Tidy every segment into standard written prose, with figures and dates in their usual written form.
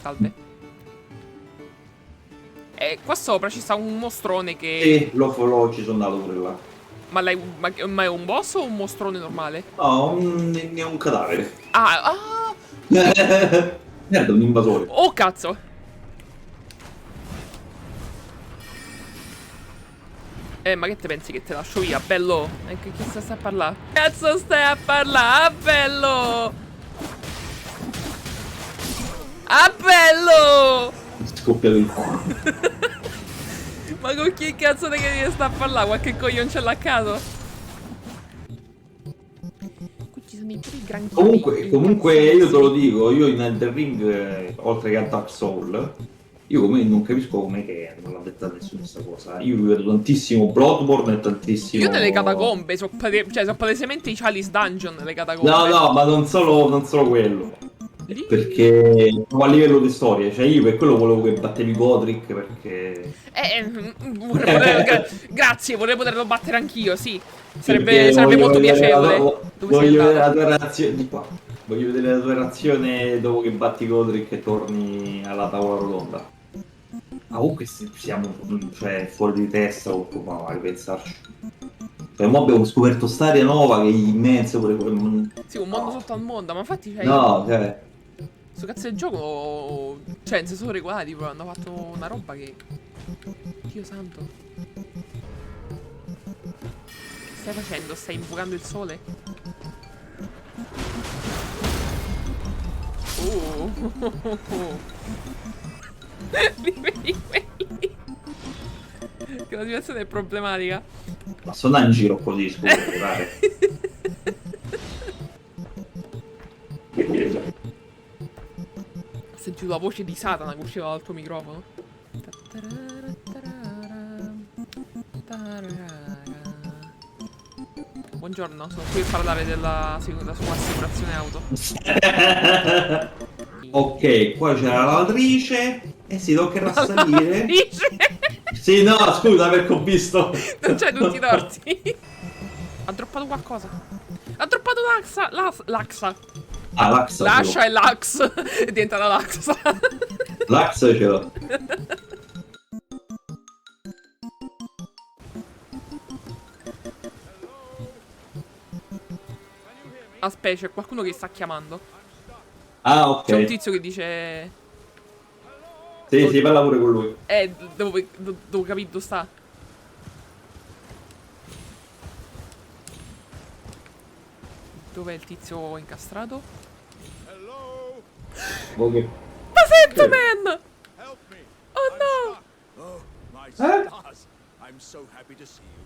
Salve. E qua sopra ci sta un mostrone che... Sì, ci sono andato pure là. Ma è un boss o un mostrone normale? No, è un cadavere. Ah, ah! Merda, un invasore. Oh, cazzo! Ma che te pensi che te lascio via, bello? Che cazzo stai a parlare? Cazzo stai a parlare, bello! Ah, bello! Scoppia del culo. Ma con chi cazzo te che sta a parlare? Qualche coglioncello a caso? Qui ci sono i puri granchini. Comunque io te lo dico, io in Elden Ring, oltre che a Dark Soul, io come non capisco come che non l'ha detta nessuno questa cosa. Io vedo tantissimo Bloodborne e tantissimo... Io nelle catacombe, so palesemente i Chalice Dungeon nelle catacombe. No, ma non solo quello. Lì... Perché a livello di storia, cioè io per quello volevo che battevi Godric perché... grazie, vorrei poterlo battere anch'io, sì. Perché Sarebbe molto piacevole. Dove sei voglio vedere la andato? tua reazione di qua. Voglio vedere la tua reazione dopo che batti Godric e torni alla tavola rotonda. Ah, comunque siamo cioè, fuori di testa o come a pensarci. Cioè, mo abbiamo scoperto st'area nuova che è immensa pure Sì, un mondo sotto al mondo, ma infatti c'hai... No, cioè. Sto cazzo di gioco... Cioè, in senso regolare, tipo, hanno fatto una roba che... Dio santo. Che stai facendo? Stai invocando il sole? Li vedi quelli? Che la situazione è problematica. Ma sono in giro così, scusa, pare. Ho sentito la voce di Satana che usciva dal tuo microfono. Buongiorno, sono qui a parlare della sua assicurazione auto. Ok, qua c'è la lavatrice. Eh sì, toccherà salire. Dice? Sì, no, scusa perché ho visto. Non c'hai tutti i torti. Ha droppato qualcosa. Ha droppato l'Axa. Ah, l'Axa. Lascia e l'Ax. È diventata l'Axa. L'Axa ce l'ho. Aspetta, c'è qualcuno che sta chiamando. Ah, ok. C'è un tizio che dice... Sì, sì, parla pure con lui. Devo capire dove sta. Dov'è il tizio incastrato? Ok. Ma sento, man! Oh no! Oh, my Eh? stars! I'm so happy to see you.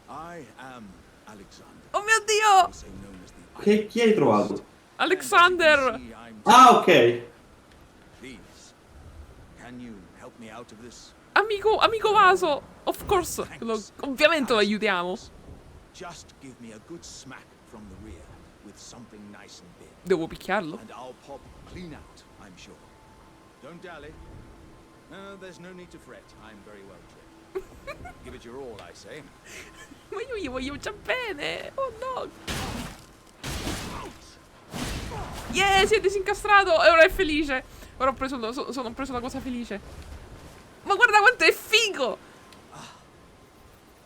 I am Alexander, Oh mio Dio! also known as the Chi hai trovato? Alexander! Ah, ok. Please, can you help me out of this? Amico vaso! Of course! Ovviamente lo aiutiamo. Just give me a good smack from the rear with something nice and big, Devo picchiarlo? and I'll pop clean out, I'm sure. Don't dally. There's no need to fret. I'm very well trained. Give it your all, I say. Ma io gli voglio già bene! Oh no! Yeah, si è disincastrato! E ora è felice! Ora ho preso, ho preso la cosa felice. Ma guarda quanto è figo!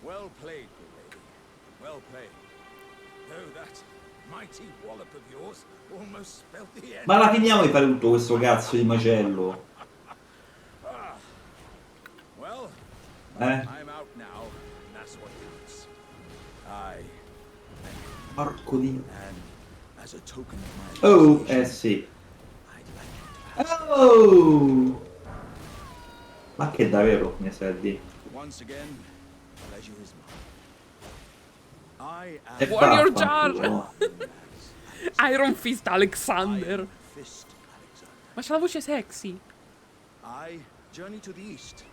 Well played, good lady. Well played. Though that mighty wallop of yours almost spelled the end. Ma la finiamo di fare tutto questo cazzo di macello? Well, Eh? I'm out now, and that's what counts. Porco dio. And as a token of my Oh, appreciation, sì. I'd like you to have Oh! Ma che davvero mi stai a dire? once again, pleasure is mine. I E am Warrior vaffanculo. Jar! Iron Fist Alexander! Iron Fist Alexander. Ma c'ha la voce sexy! I journey to the east,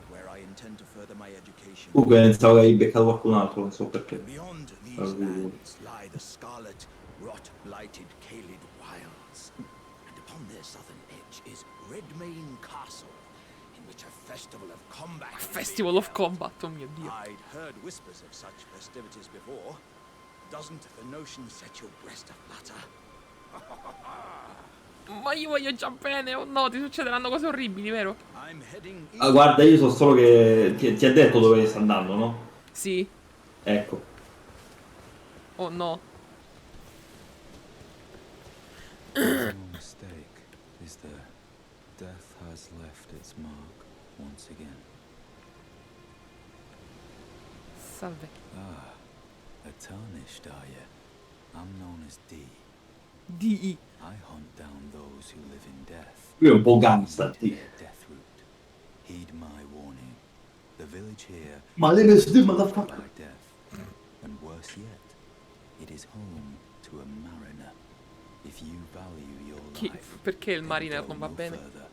where I intend to further my education. Pensavo che avevi beccato qualcun altro, non so perché. Beyond these Oh. lands lie the scarlet, rot-blighted Kaled wilds. And upon their southern edge is Redmane Castle, in which a festival of combat is Festival being of Combat, oh mio Dio. I'd heard whispers of such festivities before. Doesn't the notion set your breast aflutter? Ma io voglio già bene. Oh no, ti succederanno cose orribili, vero? I'm heading Ah, guarda, io so solo che ti ha detto dove sta andando, no? Sì. Ecco. Oh no. There's no mistake, is there? Death has left its mark once again. Salve. Ah, a tarnished, are you? I'm known as D. D.I. I hunt down those who live in death. Lui è un po' gangsta, Heed ti. their death route. Heed my warning. The village here Ma le vesti, is motherfucker. by death. And worse yet, it is home to a mariner. If you value your life, Perché il then mariner go non va no bene? further.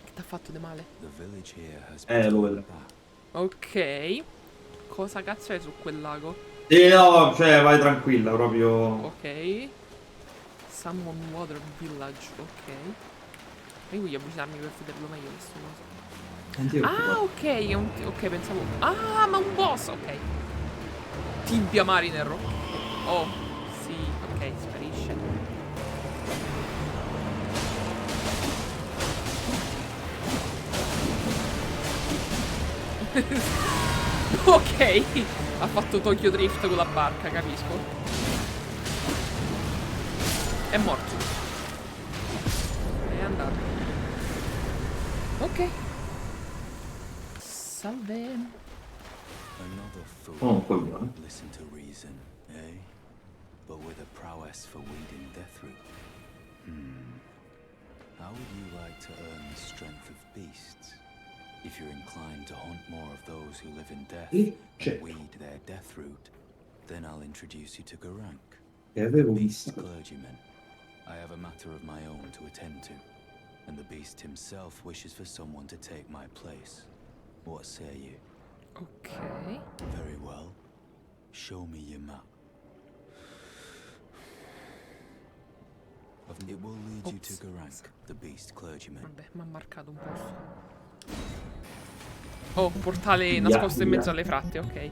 Che t'ha fatto di male? The village here has lo been vedo. back. Ok. Cosa cazzo è su quel lago? No, cioè, vai tranquilla, proprio... Ok. Salmon Water Village. Ok. Io voglio avvicinarmi per vederlo meglio questo coso. Non ti preoccupare. Ah, ok. È un ok, pensavo. Ah, ma un boss. Ok. Tibia Mariner. Oh, sì. Ok, sparisce. Ok. Ha fatto Tokyo Drift con la barca, capisco. È morto. È andato. Ok. Salve. Another fool Oh, coglione. won't listen to reason, eh? But with a prowess for weeding deathroot. How would you like to earn the strength of beasts? If you're inclined to hunt more of those who live in death Certo. and weed their deathroot, then I'll introduce you to Garank, Che avevo beast visto. clergyman. I have a matter of my own to attend to, and the beast himself wishes for someone to take my place. What say you? Ok. Very well. Show me your map. It will lead you to Ops. Garank, the beast clergyman. Vabbè, mi ha marcato un posto. Oh, portale Via, nascosto in via. mezzo alle fratte, ok.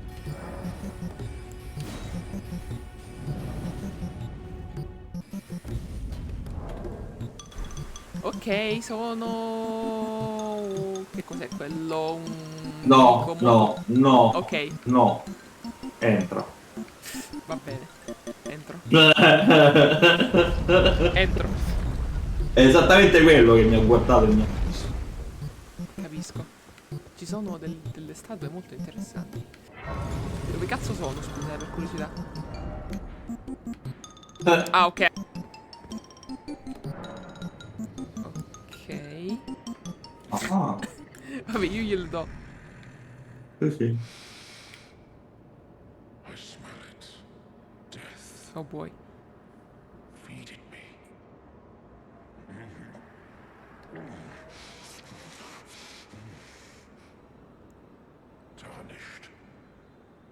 Ok, sono... Che cos'è quello? Un No, gomoto? no, no, Ok, no. Entra. va bene. Entro. È Entro. esattamente quello che mi ha guardato e mi ha visto. Capisco. Ci sono delle statue molto interessanti. Dove cazzo sono, scusa, per curiosità? Ah, ok. Ok. Ah, Vabbè, io glielo do. sì, sì. I smell it. Death Oh boy. feeding me. Tarnished,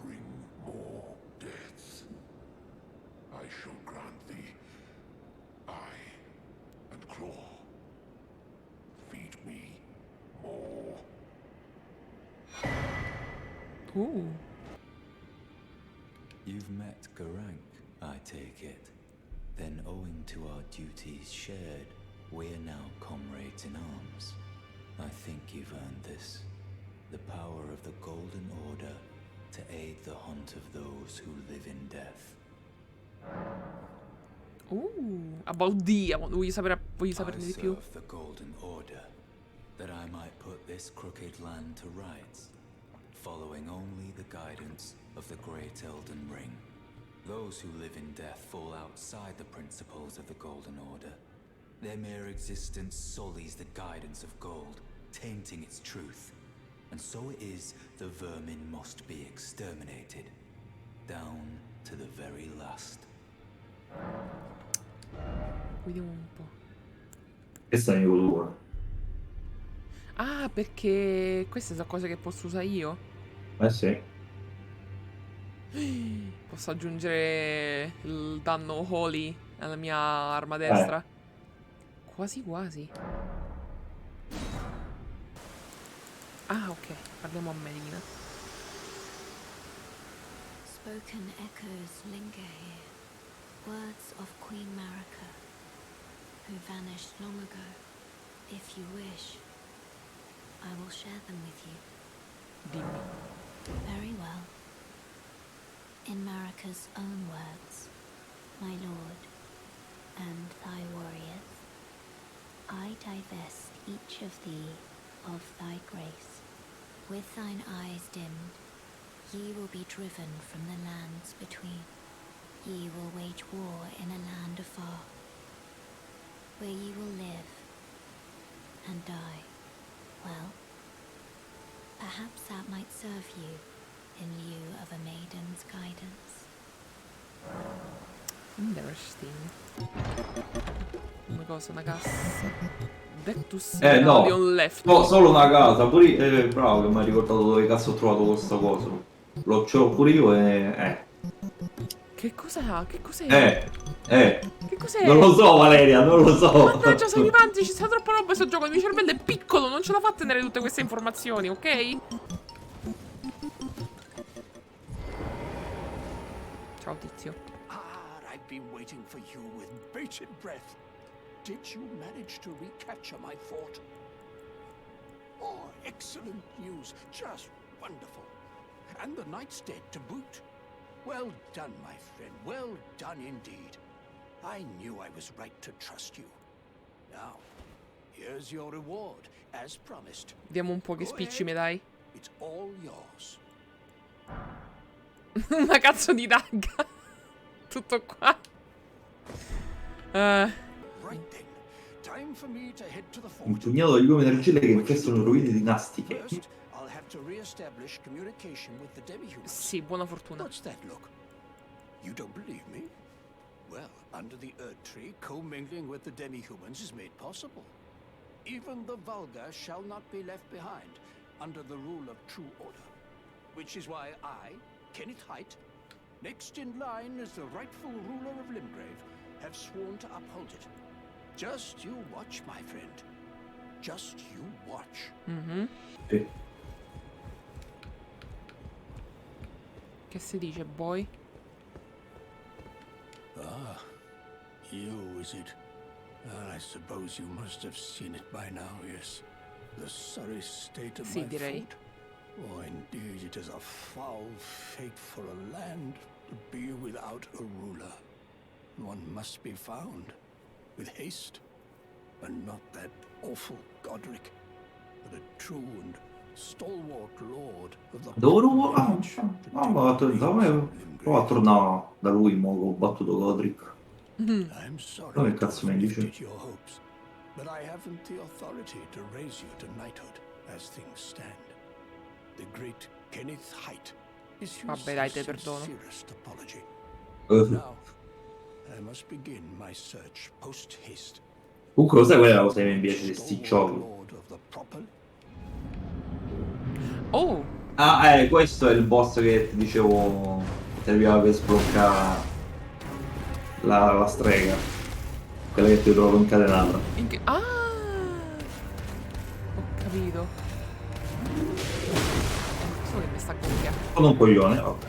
bring more deaths. I shall grant thee eye and claw. Feed me more. You've met Garank, I take it. Then owing to our duties shared, we're now comrades in arms. I think you've earned this. The power of the Golden Order to aid the hunt of those who live in death. About D. Voglio I saperne di più. serve the Golden Order, that I might put this crooked land to rights, following only the guidance of the great Elden Ring. Those who live in death fall outside the principles of the Golden Order. Their mere existence sullies the guidance of gold, tainting its truth. And so it is the vermin must be exterminated, down to the very last. Vediamo un po'. Questo è il mio cuore. Ah, perché queste sono cose che posso usare io? Eh sì. Posso aggiungere il danno holy alla mia arma destra? Quasi quasi. Ah, ok. Parliamo a Melina. Spoken echoes linger here, Words of Queen Marika, who vanished long ago. If you wish, I will share them with you. Dimmi. Very well. In Marika's own words, my lord, and thy warriors, I divest each of thee of thy grace. With thine eyes dimmed, ye will be driven from the lands between. Ye will wage war in a land afar, where ye will live and die. Well, perhaps that might serve you in lieu of a maiden's guidance. Interesting. Una cosa, una cassa. That to see No. on left. No, solo una casa. Pure bravo che mi hai ricordato dove cazzo ho trovato questa cosa. C'ho pure io e... Che cos'ha? Che cos'è? Che cos'è? Non lo so, Valeria, non lo so. Mannaggia, sei avanti, ci sta troppa roba questo gioco. Il mio cervello è piccolo, non ce la fa a tenere tutte queste informazioni, ok? Ciao, tizio. I've been waiting for you with bated breath. Did you manage to recapture my fort? Oh, excellent news. Just wonderful. And the knight's dead to boot. Well done, my friend. Well done indeed. I knew I was right to trust you. Now, here's your reward, as promised. Vediamo un po' che spicci mi dai. It's all yours. Una cazzo di daga. Tutto qua. Right then. Time for me to head to the fort. Impugnato dagli uomini argille che infestano rovine dinastiche. First, I'll have to re-establish communication with the demi-humans. Sì, buona fortuna. What's that look? You don't believe me? Well, under the Earth Tree, commingling with the demi-humans is made possible. Even the vulgar shall not be left behind, under the rule of true order. Which is why I, Kenneth Height, next in line as the rightful ruler of Limgrave, have sworn to uphold it. Just you watch, my friend. Just you watch. Sì. Che si dice, boy? Ah, you, is it? I suppose you must have seen it by now, yes. The sorry state of Sì, my direi. fort. Oh, indeed, it is a foul fate for a land to be without a ruler. One must be found, with haste, and not that awful Godric, but a true and stalwart lord of the Dovevo... lineage to Prova a tornare da lui, mo che ho battuto Godric. I'm sorry Dove to cazzo have mi dice? lifted your hopes, but I haven't the authority to raise you to knighthood as things stand. The great Kenneth Height issues Vabbè, dai, te his perdono. sincerest apology. Now, I must begin my search post haste. Comunque, lo sai qual è la cosa che mi piace di sti giochi? Lord of the proper. Oh! Ah, questo è il boss che ti dicevo che serviva per sbloccare la strega. Quella che ti trovo incatenata. Ah! Ho capito. Solo che mi sta gonfiando. Sono un coglione, vabbè.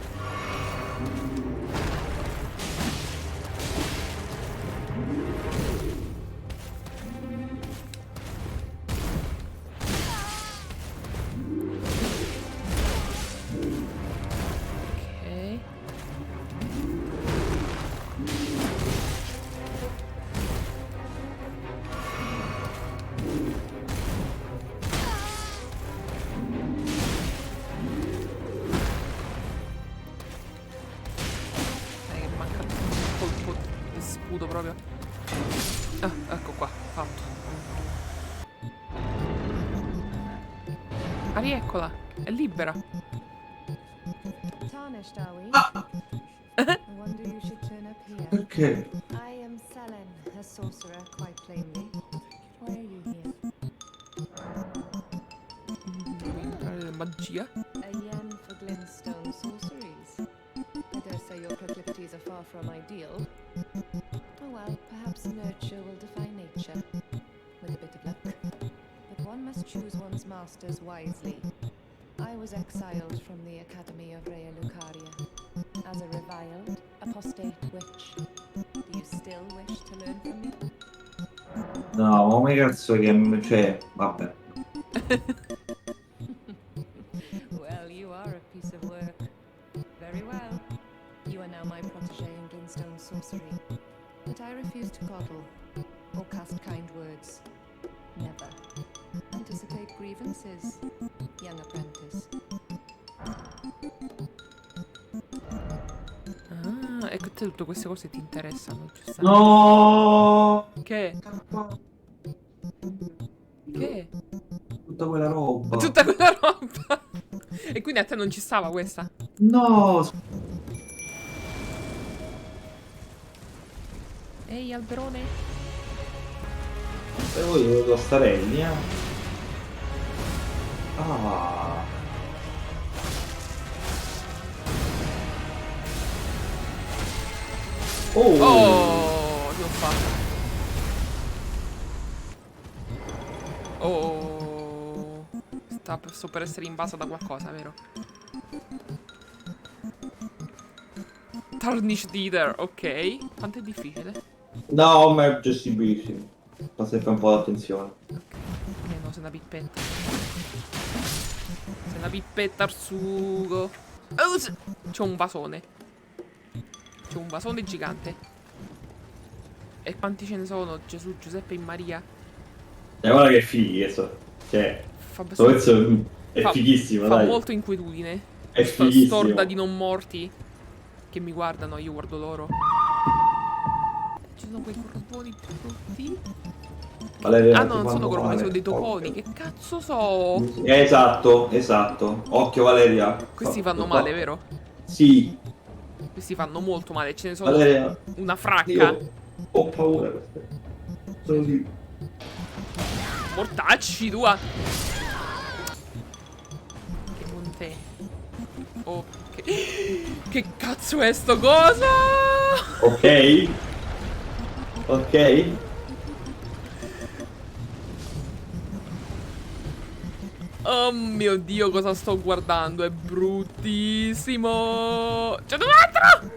Ok. Che manca un colpo di scudo proprio. Ah, ecco qua, fatto. Ah, rieccola, è libera. Tarnished, are we? I wonder you should turn up here. Perché? I am Selen, a sorcerer, quite plainly. Why are you here? Magia. A yen for glintstone sorceries. I dare say your proclivities are far from ideal. Oh well, perhaps nurture will defy nature, with a bit of luck. But one must choose one's masters wisely. I was exiled from the Academy of Rea Lucaria, as a reviled, apostate witch. Do you still wish to learn from me? No, ma come cazzo che... Cioè, vabbè. Well, you are a piece of work. Very well. You are now my protege in Glintstone sorcery. But I refuse to coddle or cast kind words. Never. Anticipate grievances, young apprentice. Ah, ecco, te tutte queste cose ti interessano, giusto? No! Che? Che? Tutta quella roba. Tutta quella roba. E quindi a te non ci stava questa? No! Ehi, alberone. E voi dove starelli, eh? Ah! Oh! Oh, che ho fatto? Oh. Sto per essere invasa da qualcosa, vero? Tarnished Eater, ok. Quanto è difficile? No, ma è gestibilissimo. Basta fare un po' d'attenzione. No, sei una pippetta. Sei una pippetta al sugo. Oh, c'ho un vasone. C'ho un vasone gigante. E quanti ce ne sono? Gesù, Giuseppe e Maria. E guarda che fighi questo. Cioè, Fa, questo è fighissimo, fa dai. molto inquietudine. È fighissimo. Storda di non morti che mi guardano, io guardo loro. Ci sono quei corponi brutti. Valeria, Ah no, non sono corponi, sono dei toponi. Occhio. Che cazzo so? Esatto, esatto. Occhio Valeria. Questi fanno male, vero? Sì. Questi fanno molto male. Ce ne sono Valeria. una fracca. Io ho paura. Sono lì. Mortacci tua. Che con te. Oh, che cazzo è sto cosa? Ok. Ok. Oh mio Dio, cosa sto guardando? È bruttissimo. C'è un altro.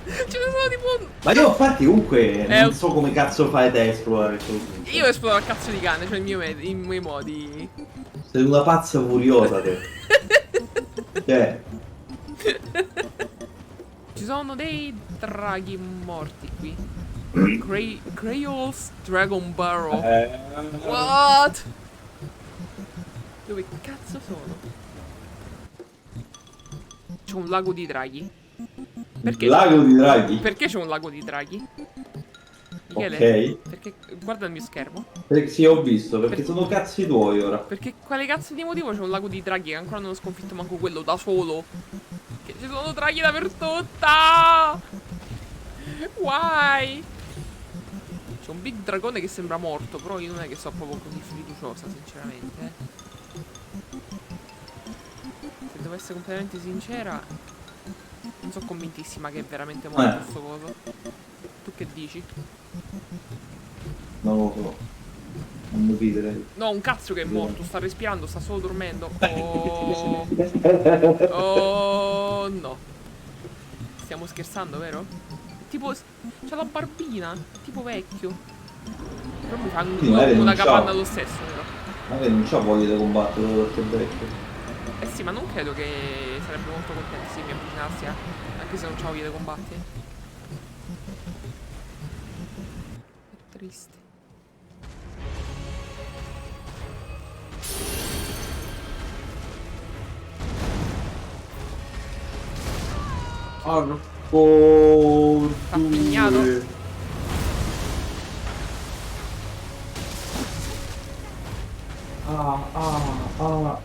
Ce ne sono tipo... Ma io infatti comunque non so come cazzo fai te a esplorare questo. Io esploro a cazzo di cane, cioè i miei modi. Sei una pazza furiosa te. Cioè. Ci sono dei draghi morti qui. Crayol's Dragon Barrow. What? Dove cazzo sono? C'è un lago di draghi. Perché? Lago di draghi? Perché c'è un lago di draghi? Michele? Ok. Perché? Guarda il mio schermo. Perché sì, ho visto, perché sono cazzi tuoi ora. Perché quale cazzo di motivo c'è un lago di draghi che ancora non ho sconfitto manco quello da solo? Che ci sono draghi dappertutto! Why? C'è un big dragone che sembra morto, però io non è che sono proprio così fiduciosa, sinceramente. Se devo essere completamente sincera, non sono convintissima che è veramente morto sto coso. Tu che dici? Non lo so. Non mi ridere. No, un cazzo che è morto, sta respirando, sta solo dormendo. Oh. Oh no. Stiamo scherzando, vero? Tipo, c'ha la barbina, tipo vecchio. Però mi fa una capanna lo stesso, vero? Magari non c'ha voglia di combattere perché è vecchio. Eh sì, ma non credo che sarebbe molto contento se mi avvicinassi, anche se non c'ha voglia di combattere. È triste. Porco. Sta pignato.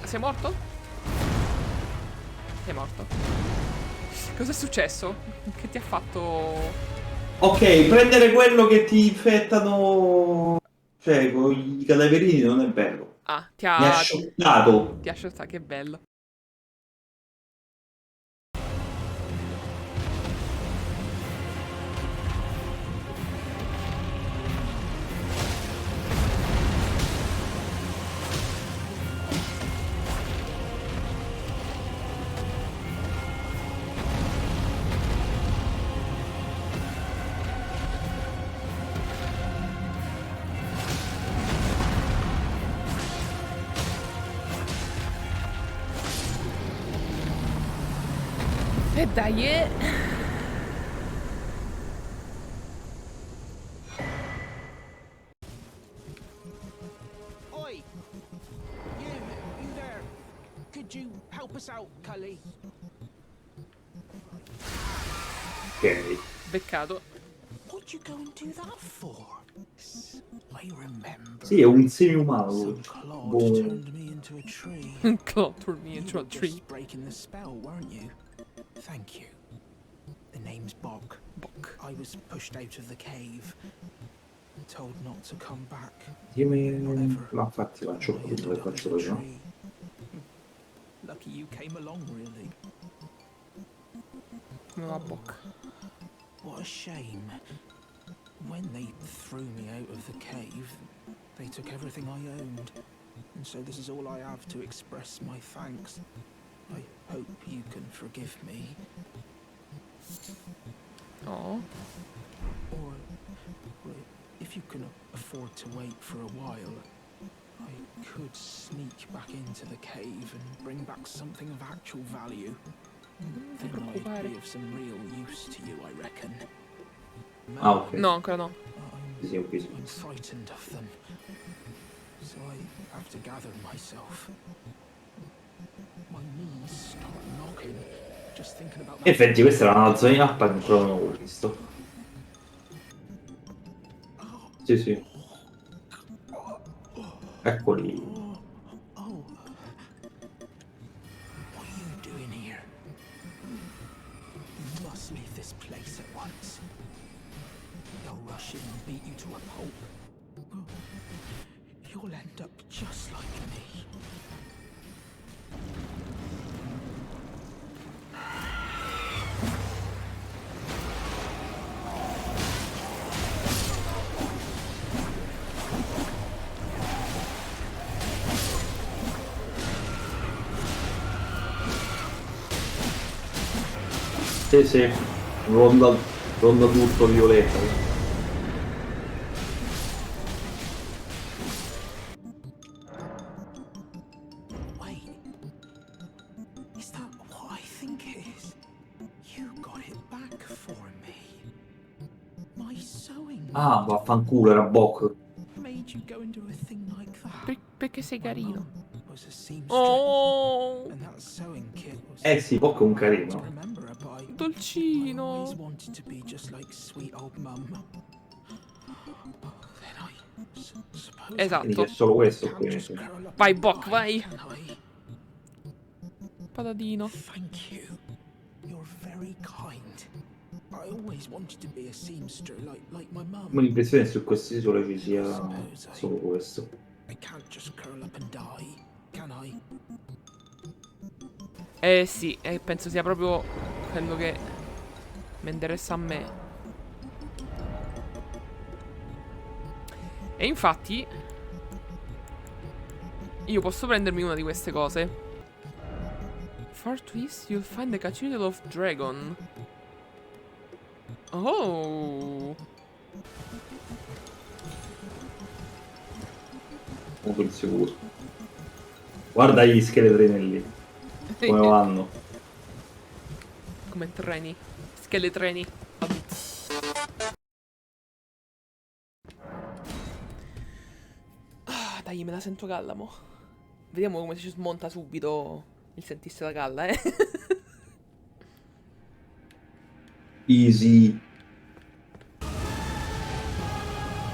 Sei morto? Sei morto. Cos'è successo? Che ti ha fatto? Ok, prendere quello che ti infettano. Cioè, con i cadaverini non è bello. Ah, Mi ha scioccato. Ti ha scioccato, che bello. E dai, Oi! You there! Could you help us out, Cully? Ok. beccato. What'd you go and do that for? I remember. Sì, è un semi-umano Some lui. clod Boh. turned me into a tree. Claw turned me You into a were tree. just breaking the spell, weren't you? Thank you. The name's Bok. Bok. I was pushed out of the cave, told not to come back. Ma infatti faccio I quello ended che up as faccio a così, no? tree. Lucky you came along, really. Come va Bok? What a shame. When they threw me out of the cave, they took everything I owned. And so this is all I have to express my thanks. I hope you can forgive me. Oh. Or if you can afford to wait for a while, I could sneak back into the cave and bring back something of actual value. Then I'd be of some real use to you, I reckon. Ah, ok. No, ancora no. Sì, ho visto. I'm frightened of them, so I have to gather myself. My knees start knocking just thinking about that. Effetti, questa era una zona di mappa che ancora non avevo visto. Sì, sì. Eccoli. Oh, what are you doing here? You must leave this place at once. They'll rush in and beat you to a pulp. You'll end up just like me. Sì, sì. Ronda tutto violetta. Wait, is that what I think it is? You got it back for me. My sewing Ah, vaffanculo, era Bok. made you go and do a thing like that. Perché sei carino? Was a seamstress, Oh, and that sewing kit was Eh sì, Bok è un to carino. remember her by. I dolcino. always wanted to be just like sweet old mum. Then I suppose Quindi Esatto. c'è solo questo can't qui. just curl up Vai, and Bok, cry, vai. can I? Patatino. Thank you. You're very kind. I always wanted to be a seamster like my mum. Come l'impressione è su queste isole ci sia solo questo. I can't just curl up and die, can I? Eh sì, penso sia proprio quello che mi interessa a me. E infatti io posso prendermi una di queste cose. Far twist, you'll find the Cathedral of Dragon. Oh, Oh, per sicuro. Guarda gli scheletrini lì. Come vanno? come treni. Scheletreni. Ah, dai, me la sento calda, mo. Vediamo come si smonta subito il sentisse la galla, Easy.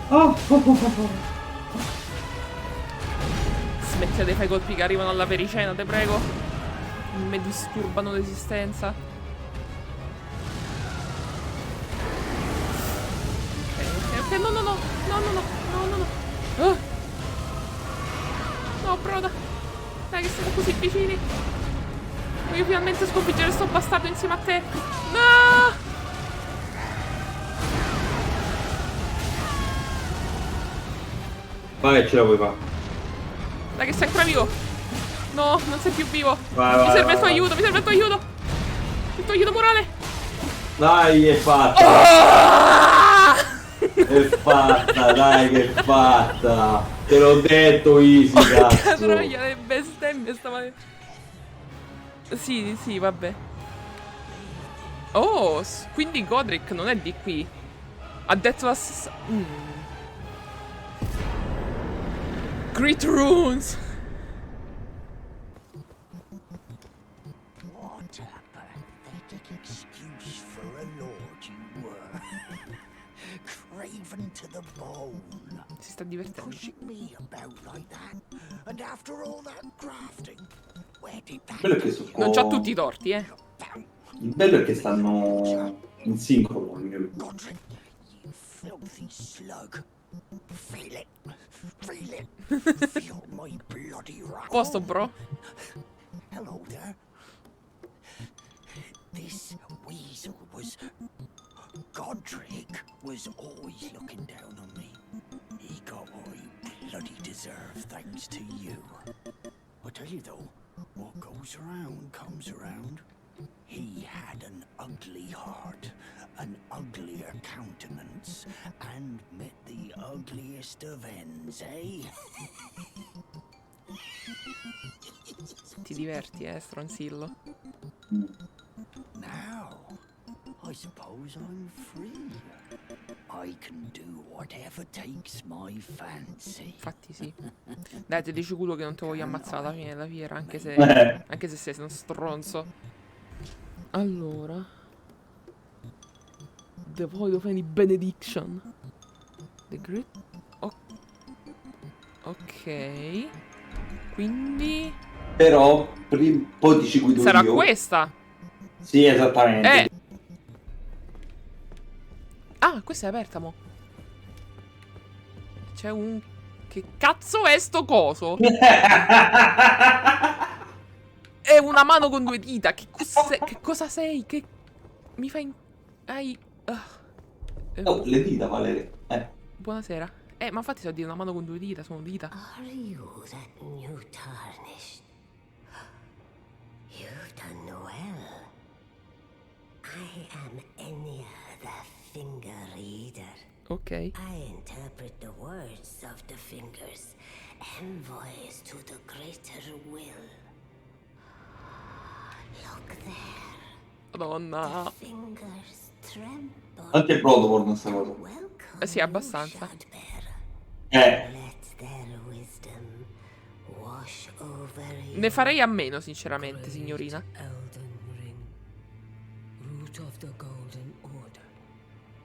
Oh. Smettila di fare i colpi che arrivano alla pericena, te prego. Mi disturbano l'esistenza. Ok, no, no, no. No, no, no. No, no, no. Ah. No, broda. Dai, che siamo così vicini. Voglio finalmente sconfiggere sto bastardo insieme a te. No! Vai, ce la puoi fare. Dai, che sei ancora vivo. No, non sei più vivo. Vai, Mi vai, serve il vai, tuo vai. aiuto, mi serve il tuo aiuto. Il tuo aiuto morale. Dai, è fatta. Ah! È fatta, dai, che è fatta. Te l'ho detto, easy, Porca cazzo. troia, le bestemmie stamattina. Sì, sì, vabbè. Oh, quindi Godric non è di qui. Ha detto la Great Runes. What a pathetic excuse for a lord you were. Craven to the bone. Si sta divertendo. Pushing me about like that. And after all that grafting, where did that Quello è che su Non c'ha tutti i torti, eh. Il bello è che stanno in sincrono. Godric, you filthy slug. Feel it. Feel it. Feel my bloody wrath. Posto, bro. Hello there. This weasel was... Godric was always looking down on me. He got what he bloody deserved thanks to you. I tell you though, what goes around comes around. He had an ugly heart, an uglier countenance, and met the ugliest of ends, eh? Ti diverti, stronzillo. Now, I suppose I'm free. I can do whatever takes my fancy. Infatti sì. Dai, ti dici culo che non ti voglio ammazzare alla fine della fiera, anche se sei uno stronzo. Allora, The Void of any Benediction. The Great... ok. Quindi... Però poi ti ci guido sarà io. questa? Sì, esattamente. Ah, questa è aperta, mo. C'è un... Che cazzo è sto coso? È una mano con due dita. Che cosa sei? Che mi fai... Hai... Oh, le dita, Valeria. Buonasera. Ma infatti so dire una mano con due dita, sono dita. Are you that new tarnished? You've done well. I am Enya, the finger reader. Ok. I interpret the words of the fingers, envoys to the greater will. Look there. Madonna. The fingers tremble. Anche il Bloodborne sta cosa. Welcome, Sì, abbastanza. Let their wisdom wash over you. Ne farei a meno, sinceramente, signorina. Elden Ring, root of the Golden Order,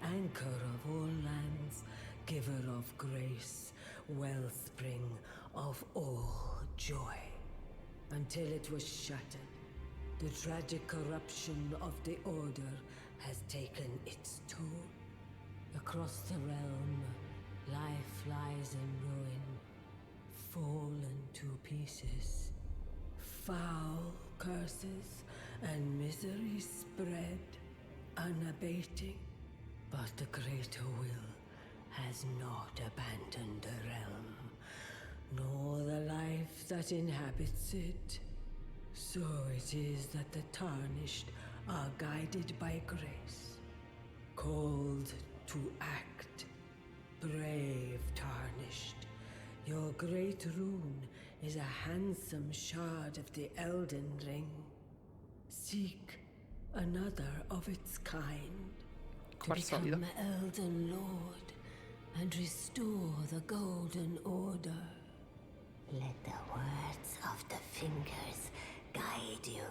anchor of all lands, giver of grace, wellspring of all joy. Until it was shattered, the tragic corruption of the Order has taken its toll. Across the realm, life lies in ruin, fallen to pieces. Foul curses and misery spread, unabating. But the greater will has not abandoned the realm, nor the life that inhabits it. So it is that the tarnished are guided by grace, called to act. Brave tarnished, your great rune is a handsome shard of the Elden Ring. Seek another of its kind to Come al solito. become Elden Lord and restore the Golden Order. Let the words of the fingers guide you.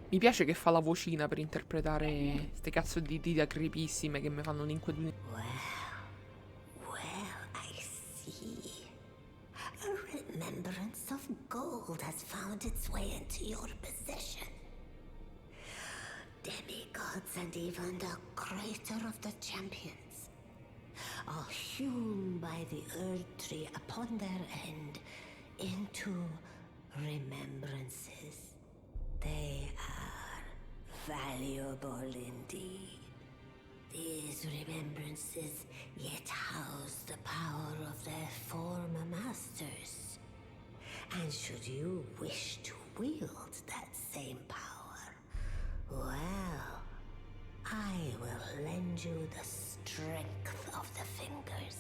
Mi piace che fa la vocina per interpretare ste cazzo di dita creepissime che mi fanno un'inquietudine. I see. A remembrance of gold has found its way into your possession. Demigods and even the creator of the champions are hewn by the Earth Tree upon their end into remembrances. They are valuable indeed. These remembrances yet house the power of their former masters. And should you wish to wield that same power, well, I will lend you the strength of the fingers.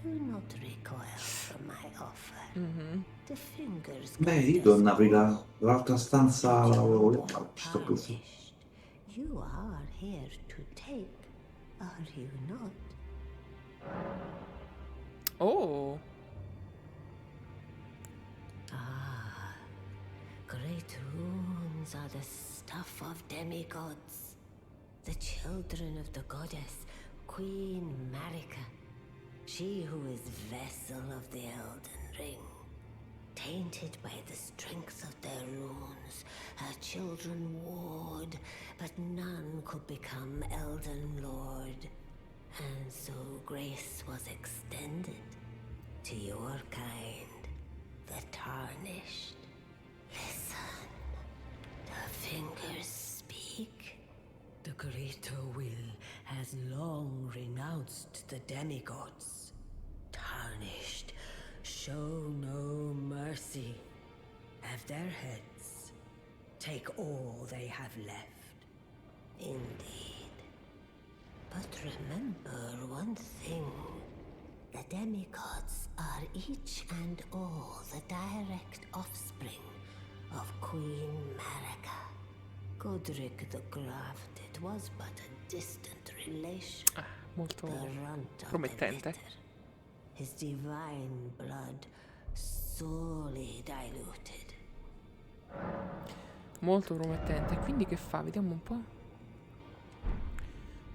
Do Do not recoil from my offer. The fingers Beh, guide io devo us andare all. l'altra stanza, la But ci sto pensando. tarnished. You are here to take, are you not? Oh. Ah, great runes are the stuff of demigods, the children of the goddess, Queen Marika, she who is vessel of the Elden Ring. Tainted by the strength of their runes, her children warred, but none could become Elden Lord. And so grace was extended to your kind, the tarnished. Listen, the fingers speak. The greater will has long renounced the demigods. Tarnished, show no mercy. Have their heads. Take all they have left. Indeed. But remember one thing. The demigods are each and all the direct offspring of Queen Marika. Godric the Grafted was but a distant relation. Molto The runt of promettente. the litter. His divine blood sorely diluted. Molto promettente. Quindi che fa? Vediamo un po'.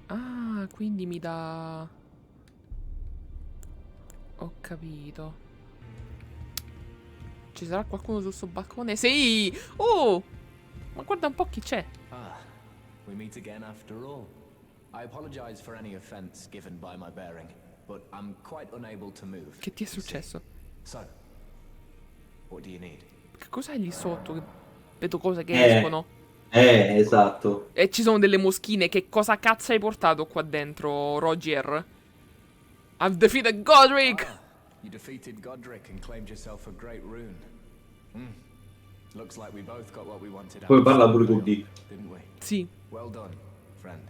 Ah, quindi mi dà... Ho capito. Ci sarà qualcuno sul suo balcone? Sì! Oh! Ma guarda un po' chi c'è. Ah, we meet again after all. I apologize for any offense given by my bearing, but I'm quite unable to move. Che ti è you see. successo? So, what do you need? Che cos'hai lì sotto? Che vedo cose che escono. Esatto. E ci sono delle moschine. Che cosa cazzo hai portato qua dentro, Roger? I've defeated Godric! Ah, you defeated Godric and claimed yourself a great rune. Looks like we both got what we wanted out Poi of parla pure Sunvale, con Dick. didn't we? Sì. Well done, friend.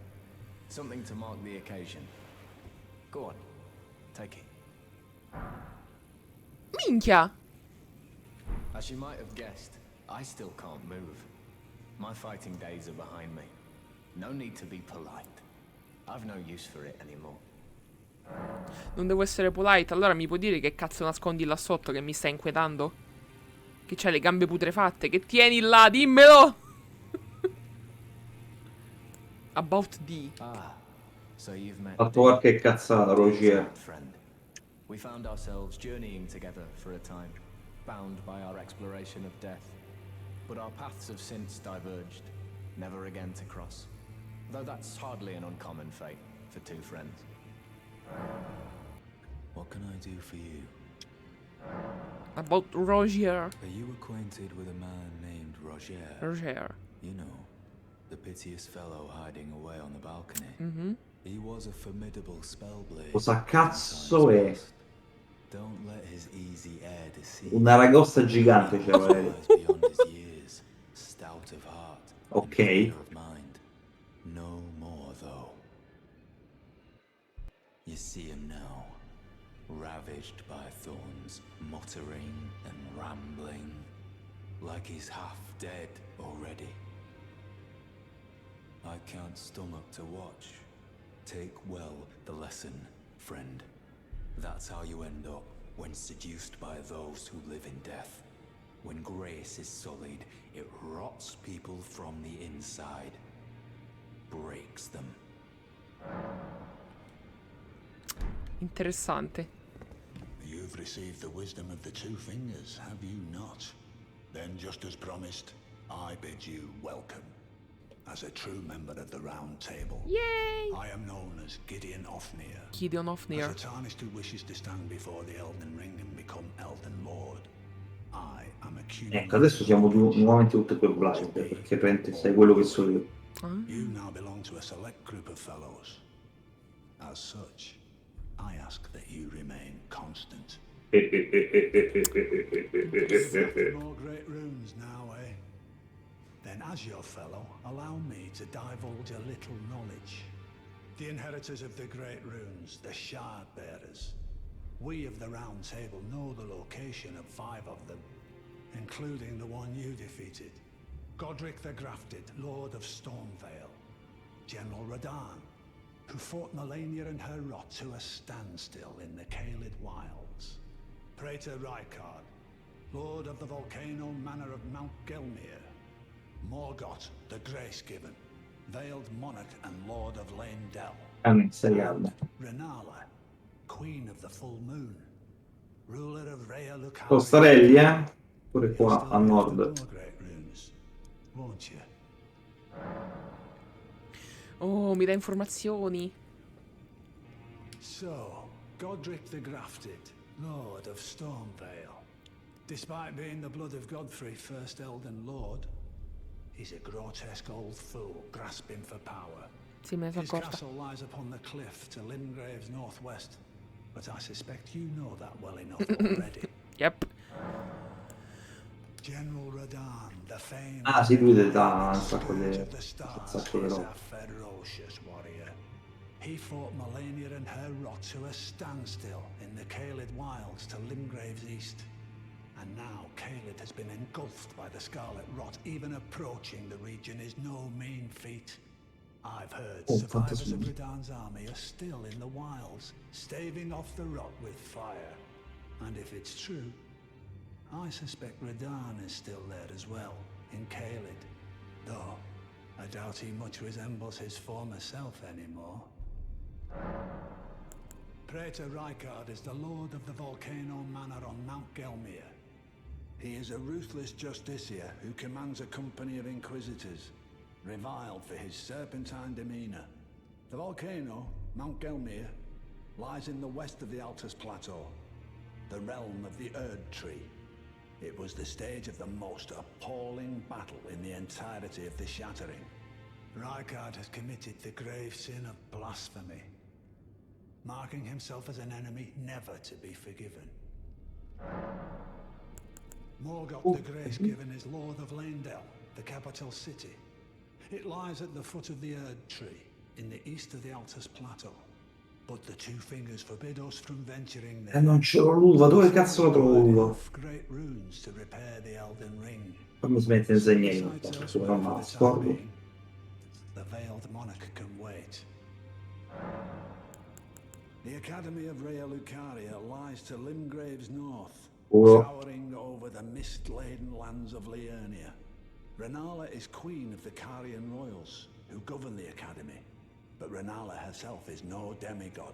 Something to mark the occasion. Go on, take it. Minchia! As you might have guessed, I still can't move. My fighting days are behind me. No need to be polite. I've no use for it anymore. Non devo essere polite. Allora mi puoi dire che cazzo nascondi là sotto che mi sta inquietando? Che c'hai le gambe putrefatte? Che tieni là? Dimmelo! About D. Ah, so you've met Fatto qualche cazzata, Roger. friend. We found ourselves journeying together for a time, bound by our exploration of death. But our paths have since diverged, never again to cross. Though that's hardly an uncommon fate for two friends. What can I do for you? About Roger. Are you acquainted with a man named Roger? Roger. You know, the piteous fellow hiding away on the balcony. He was a formidable spellblade. Cosa cazzo è? Don't let his easy air deceive. Una ragosta gigante c'era lei. Wise beyond his years, stout of heart, and Ok. clear of mind. No more though. You see him now, ravaged by thorns, muttering and rambling, like he's half dead already. I can't stomach to watch. Take well the lesson, friend. That's how you end up when seduced by those who live in death. When grace is sullied, it rots people from the inside, breaks them. Interessante. You've received the wisdom of the two fingers, have you not? Then, just as promised, I bid you welcome. As a true member of the Round Table. Yay! I am known as Gideon Ofnir. Gideon Ofnir. As a tarnished who wishes to stand before the Elden Ring and become Elden Lord, I am accused. Ecco, adesso siamo nuovamente tutti e due blind, perché praticamente sai quello che so io. You now belong to a select group of fellows. As such, I ask that you remain constant. More great runes now, eh? Then as your fellow, allow me to divulge a little knowledge. The inheritors of the great runes, the Shard Bearers. We of the Round Table know the location of 5 of them, including the one you defeated. Godric the Grafted, Lord of Stormvale. General Radahn, who fought Melania and her rot to a standstill in the Caelid Wilds. Praetor Rykard, Lord of the Volcano Manor of Mount Gelmir. Morgoth the Grace-Given, Veiled Monarch and Lord of Leyndell. Seriale. Renala, Queen of the Full Moon, ruler of Rhea Lucaria. Sono starelli, pure qua a nord. Won't you? Oh, mi dà informazioni. So, Godric the Grafted, Lord of Stormvale. Despite being the blood of Godfrey, first Elden Lord, he's a grotesque old fool grasping for power. Sì, me ne sono His accorta. castle lies upon the cliff to Limgrave's northwest, but I suspect you know that well enough already. Yep. General Radahn, the famed Ah, sì, lui dà un Scourge sacco di of the Stars, di is roba. a ferocious warrior. He fought Melania and her rot to a standstill in the Caelid Wilds to Limgrave's east. And now Caelid has been engulfed by the Scarlet Rot. Even approaching the region is no mean feat. I've heard Oh, survivors of fantastic. Radahn's army are still in the wilds, staving off the rot with fire. And if it's true, I suspect Radahn is still there as well, in Caelid. Though, I doubt he much resembles his former self anymore. Praetor Rykard is the Lord of the Volcano Manor on Mount Gelmir. He is a ruthless justiciar who commands a company of inquisitors, reviled for his serpentine demeanor. The volcano, Mount Gelmir, lies in the west of the Altus Plateau, the realm of the Erd Tree. It was the stage of the most appalling battle in the entirety of the Shattering. Rykard has committed the grave sin of blasphemy, marking himself as an enemy never to be forgiven. Morgoth the Grace-Given is Lord of Leyndell, the capital city. It lies at the foot of the Erd Tree, in the east of the Altus Plateau. But the Two Fingers forbid us from venturing there. Non c'ho l'uva, dove cazzo lo trovo l'uva? Enough great runes to repair the Elden Ring. Fammi smettere di insegnare, Besides non elsewhere for me the la time scordo. being, the Veiled Monarch can wait. The Academy of Rhea Lucaria lies to Limgrave's north, Oh. towering over the mist-laden lands of Liurnia. Renala is queen of the Carian royals, who govern the Academy. But Renala herself is no demigod.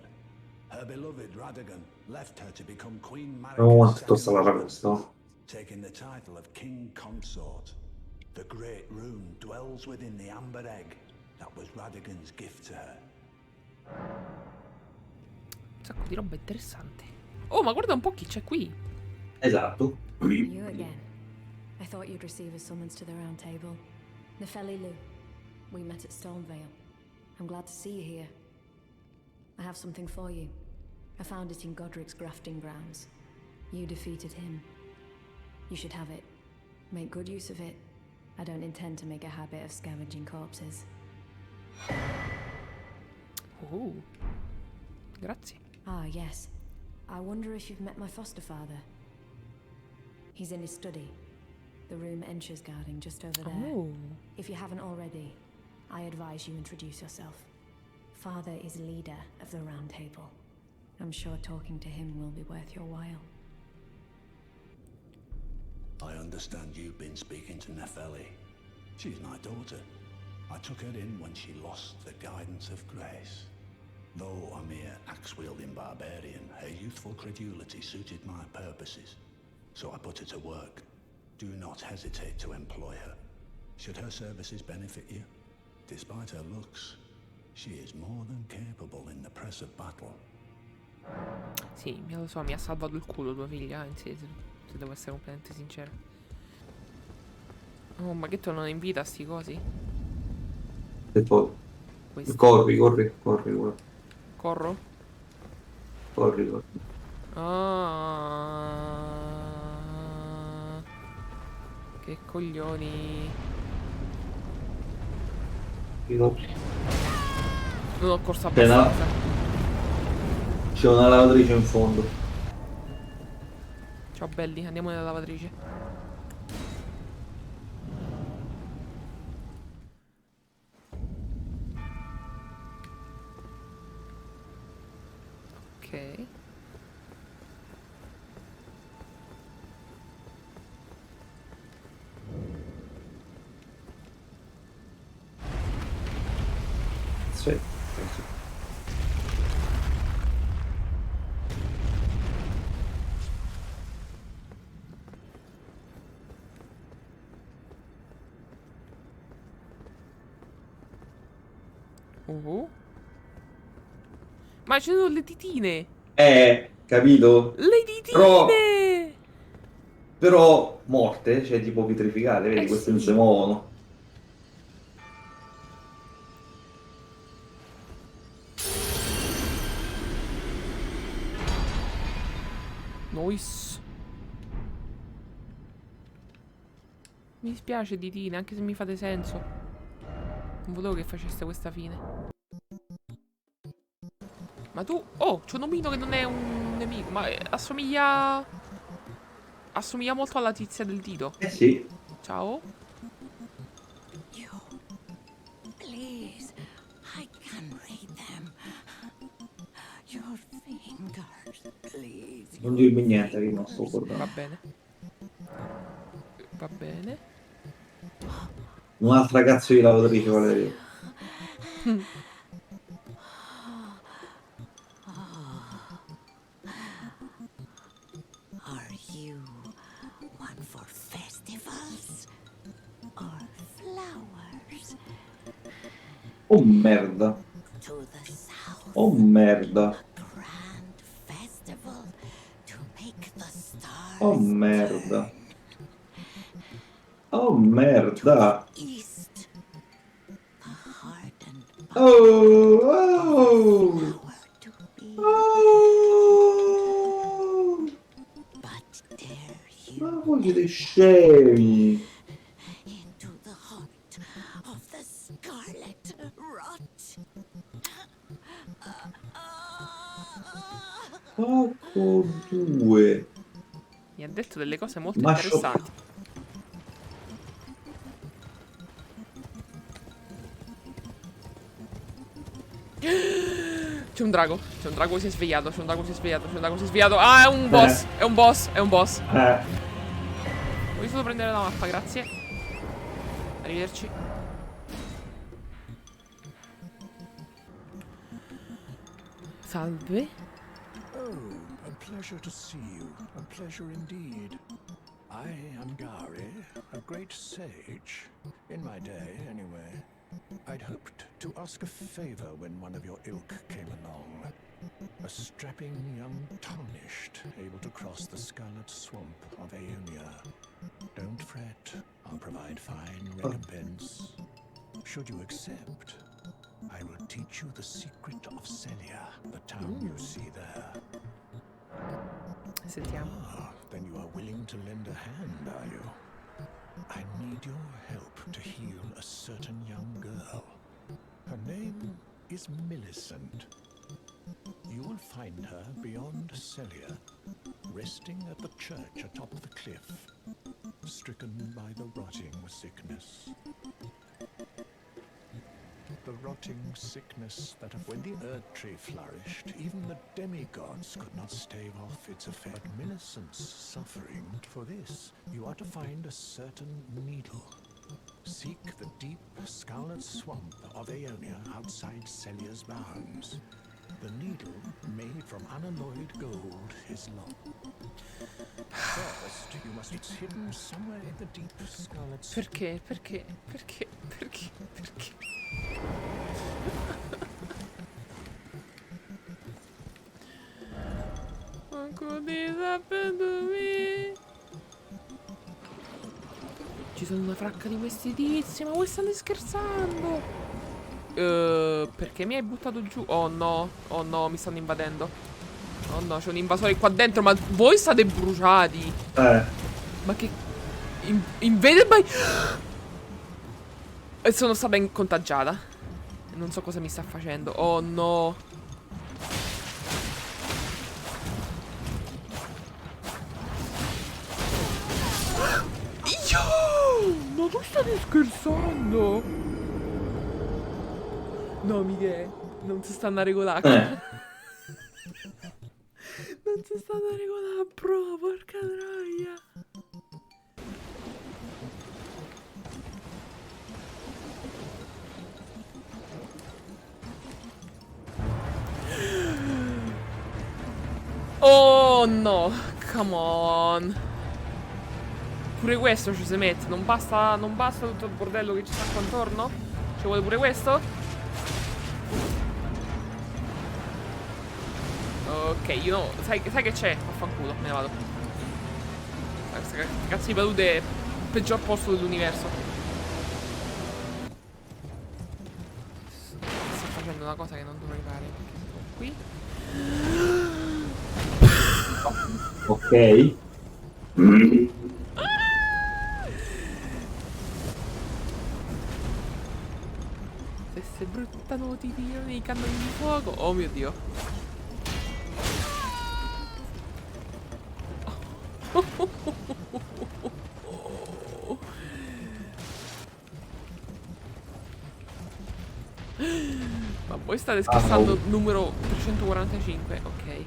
Her beloved Radagon left her to become Queen Non Marika's quanto sta la second questo. husband, taking the title of King Consort. The great rune dwells within the amber egg that was Radagon's gift to her. Un sacco di roba interessante. Oh, ma guarda un po' chi c'è qui. Esatto. You again. I thought you'd receive a summons to the Round Table. Nefeli Lu. We met at Stormvale. I'm glad to see you here. I have something for you. I found it in Godric's grafting grounds. You defeated him. You should have it. Make good use of it. I don't intend to make a habit of scavenging corpses. Oh. Grazie. Ah, yes. I wonder if you've met my foster father. He's in his study. The room Ensha's guarding just over there. Oh. If you haven't already, I advise you introduce yourself. Father is leader of the Round Table. I'm sure talking to him will be worth your while. I understand you've been speaking to Nefeli. She's my daughter. I took her in when she lost the guidance of grace. Though a mere axe-wielding barbarian, her youthful credulity suited my purposes. So I put her to work. Do not hesitate to employ her. Should her services benefit you, despite her looks, she is more than capable in the press of battle. Sì, lo so, mi ha salvato il culo tua figlia, se devo essere completamente sincero. Oh, ma che tornano in vita sti cosi? E poi Questi. corri. Corro? Corri. Ah, che coglioni. No. Non ho corso C'è abbastanza. c'è una lavatrice in fondo. Ciao belli, andiamo nella lavatrice. Ok. Sì. Ma ci sono le ditine! Capito? Le Però, ditine! però morte, cioè tipo pietrificate, vedi, queste non si Sì. muovono. Nice. Mi dispiace ditine, anche se mi fate senso. Non volevo che faceste questa fine. Ma tu... Oh, c'è un omino che non è un nemico, ma assomiglia... Assomiglia molto alla tizia del dito. Eh sì. Ciao. You. Please. I can read them. Your fingers, please. Non dirmi niente che non sto Va guardando. bene. Va bene. Un'altra cazzo di lavatrice, Valerio. Are you one for festivals or flowers? Oh merda. To the south, Oh merda. grand festival to make the stars Oh merda. burn. Oh merda. East, the hardened Oh, flower to be. oh. But dare Ma you voi siete scemi. into the heart of the scarlet rot? Porco due. Mi ha detto delle cose molto Ma interessanti. C'è un drago. C'è un drago che si è svegliato. C'è un drago che si è svegliato. C'è un drago che si è svegliato. Ah, è un boss. È un boss. È un boss. Voglio solo prendere la mappa, grazie. Arrivederci. Salve. Oh, a pleasure to see you. A pleasure indeed. I am Gary, a great sage. In my day, anyway. I'd hoped to ask a favor when one of your ilk came along. A strapping young tarnished, able to cross the scarlet swamp of Aeonia. Don't fret, I'll provide fine recompense. Should you accept, I will teach you the secret of Celia, the town you see there. Sentiamo. Ah, then you are willing to lend a hand, are you? I need your help to heal a certain young girl. Her name is Millicent. You will find her beyond Celia, resting at the church atop the cliff, stricken by the rotting sickness. The rotting sickness that when the Erd Tree flourished, even the demigods could not stave off its effect. But Millicent's suffering. For this, you are to find a certain needle. Seek the deep scarlet swamp of Aeonia outside Celia's bounds. The needle, made from unalloyed gold, is long. First, you must... It's hidden somewhere in the deep scarlet swamp. Perché? Perché? Perché? Perché? Perché? Ci sono una fracca di questi tizi, ma voi state scherzando? Perché mi hai buttato giù? Oh no, mi stanno invadendo. Oh no, c'è un invasore qua dentro, ma voi state bruciati. Ma che... Invaded by... Sono stata contagiata. Non so cosa mi sta facendo. Oh no. voi state scherzando? No, Michele, non si stanno a regolare. Non si stanno a regolare, bro, porca troia. Oh no, come on. Pure questo ci si mette. Non basta tutto il bordello che ci sta qua intorno? Ci vuole pure questo? Ok, io no. Sai che c'è? Affanculo, me ne vado. Questa cazzo di palude è il peggior posto dell'universo. Sto facendo una cosa che non dovrei fare. Qui. Ok. Se bruttano ti tirano i cannoni di fuoco. Oh mio Dio. Ma voi state scherzando, numero 345, ok.